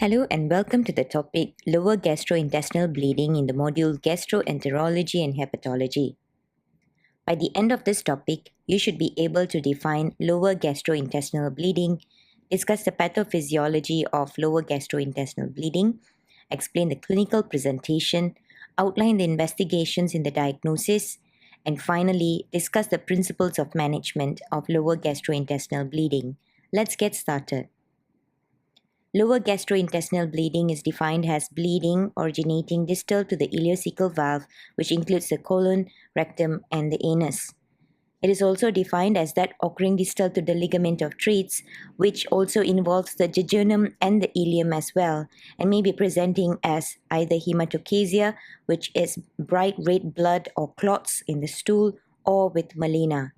Hello and welcome to the topic Lower Gastrointestinal Bleeding in the module Gastroenterology and Hepatology. By the end of this topic, you should be able to define lower gastrointestinal bleeding, discuss the pathophysiology of lower gastrointestinal bleeding, explain the clinical presentation, outline the investigations in the diagnosis, and finally, discuss the principles of management of lower gastrointestinal bleeding. Let's get started. Lower gastrointestinal bleeding is defined as bleeding originating distal to the ileocecal valve, which includes the colon, rectum, and the anus. It is also defined as that occurring distal to the ligament of Treitz, which also involves the jejunum and the ileum as well, and may be presenting as either hematochezia, which is bright red blood or clots in the stool, or with melena.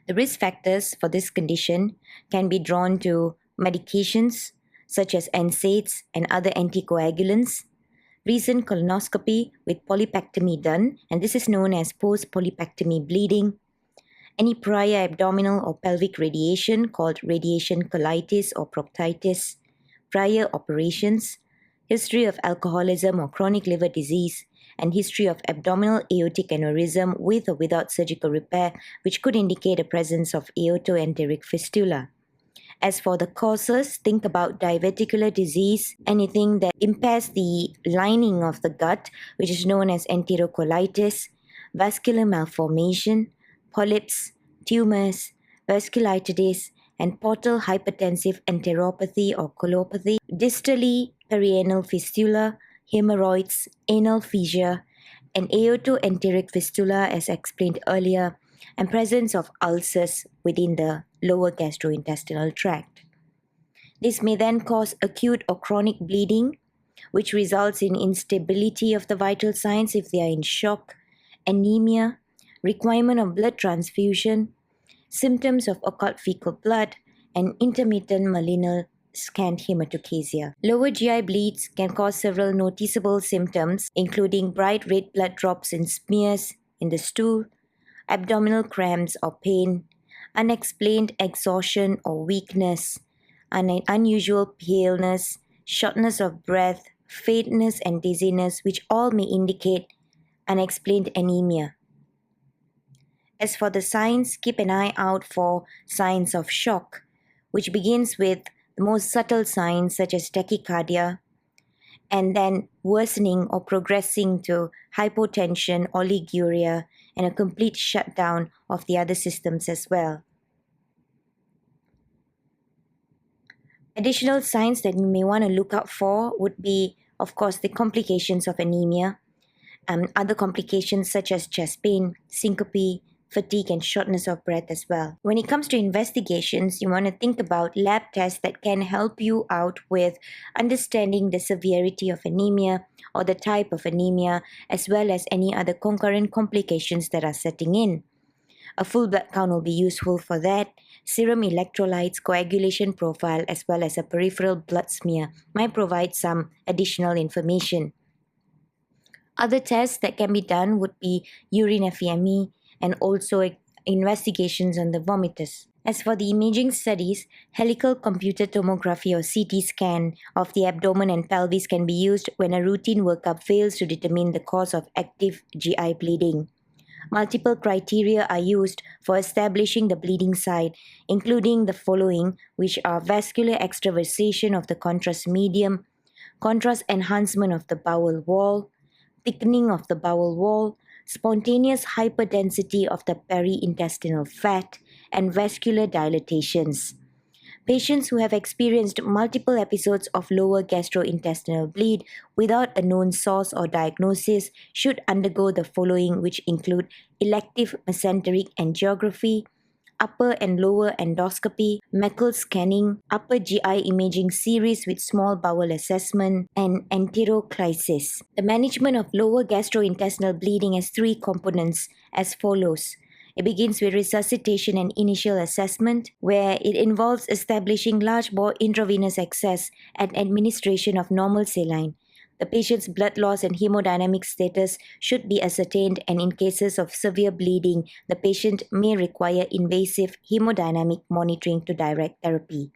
The risk factors for this condition can be drawn to medications such as NSAIDs and other anticoagulants, recent colonoscopy with polypectomy done, and this is known as post-polypectomy bleeding, any prior abdominal or pelvic radiation called radiation colitis or proctitis, prior operations, history of alcoholism or chronic liver disease, and history of abdominal aortic aneurysm with or without surgical repair, which could indicate a presence of aortoenteric fistula. As for the causes, think about diverticular disease, anything that impairs the lining of the gut, which is known as enterocolitis, vascular malformation, polyps, tumors, vasculitis, and portal hypertensive enteropathy or colopathy, distally perianal fistula, hemorrhoids, anal fissure, and aortoenteric fistula as explained earlier, and presence of ulcers within the lower gastrointestinal tract. This may then cause acute or chronic bleeding, which results in instability of the vital signs if they are in shock, anemia, requirement of blood transfusion, symptoms of occult fecal blood, and intermittent malinal scant hematochezia. Lower GI bleeds can cause several noticeable symptoms, including bright red blood drops and smears in the stool, abdominal cramps or pain, unexplained exhaustion or weakness, unusual paleness, shortness of breath, faintness and dizziness, which all may indicate unexplained anemia. As for the signs, keep an eye out for signs of shock, which begins with the most subtle signs such as tachycardia, and then worsening or progressing to hypotension, oliguria, and a complete shutdown of the other systems as well. Additional signs that you may want to look out for would be, of course, the complications of anemia, other complications such as chest pain, syncope, fatigue, and shortness of breath as well. When it comes to investigations, you want to think about lab tests that can help you out with understanding the severity of anemia or the type of anemia, as well as any other concurrent complications that are setting in. A full blood count will be useful for that. Serum electrolytes, coagulation profile, as well as a peripheral blood smear might provide some additional information. Other tests that can be done would be urine FEME, and also investigations on the vomitus. As for the imaging studies, helical computed tomography or CT scan of the abdomen and pelvis can be used when a routine workup fails to determine the cause of active GI bleeding. Multiple criteria are used for establishing the bleeding site, including the following, which are vascular extravasation of the contrast medium, contrast enhancement of the bowel wall, thickening of the bowel wall, spontaneous hyperdensity of the periintestinal fat, and vascular dilatations. Patients who have experienced multiple episodes of lower gastrointestinal bleed without a known source or diagnosis should undergo the following, which include elective mesenteric angiography, upper and lower endoscopy, Meckel scanning, upper GI imaging series with small bowel assessment, and enteroclysis. The management of lower gastrointestinal bleeding has three components as follows. It begins with resuscitation and initial assessment, where it involves establishing large bore intravenous access and administration of normal saline. The patient's blood loss and hemodynamic status should be ascertained, and in cases of severe bleeding, the patient may require invasive hemodynamic monitoring to direct therapy.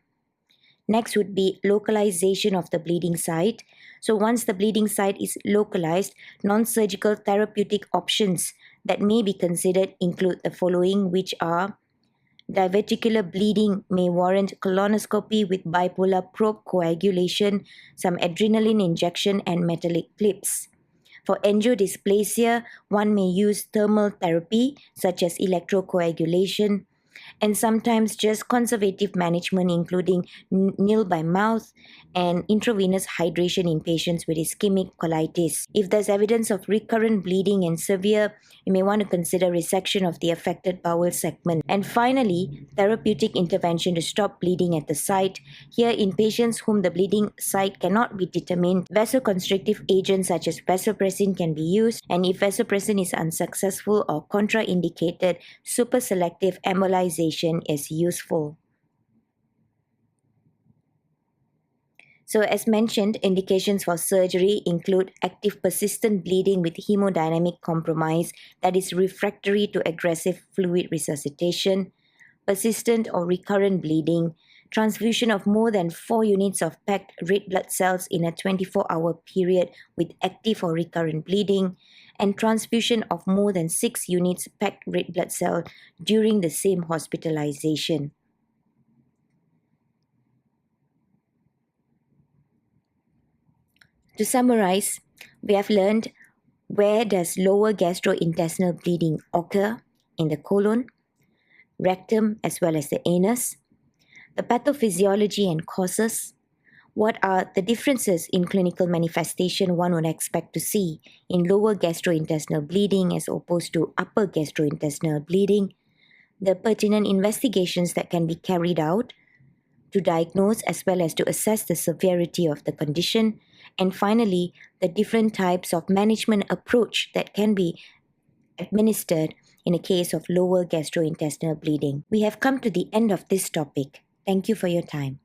Next would be localization of the bleeding site. So once the bleeding site is localized, non-surgical therapeutic options that may be considered include the following, which are diverticular bleeding may warrant colonoscopy with bipolar probe coagulation, some adrenaline injection, and metallic clips. For angiodysplasia, one may use thermal therapy such as electrocoagulation, and sometimes just conservative management, including nil by mouth and intravenous hydration in patients with ischemic colitis. If there's evidence of recurrent bleeding and severe, you may want to consider resection of the affected bowel segment. And finally, therapeutic intervention to stop bleeding at the site. Here, in patients whom the bleeding site cannot be determined, vasoconstrictive agents such as vasopressin can be used, and if vasopressin is unsuccessful or contraindicated, superselective embolization is useful. So as mentioned, indications for surgery include active persistent bleeding with hemodynamic compromise that is refractory to aggressive fluid resuscitation, persistent or recurrent bleeding, transfusion of more than 4 units of packed red blood cells in a 24-hour period with active or recurrent bleeding, and transfusion of more than 6 units packed red blood cell during the same hospitalization. To summarize, we have learned where does lower gastrointestinal bleeding occur in the colon, rectum as well as the anus, the pathophysiology and causes, what are the differences in clinical manifestation one would expect to see in lower gastrointestinal bleeding as opposed to upper gastrointestinal bleeding, the pertinent investigations that can be carried out to diagnose as well as to assess the severity of the condition, and finally, the different types of management approach that can be administered in a case of lower gastrointestinal bleeding. We have come to the end of this topic. Thank you for your time.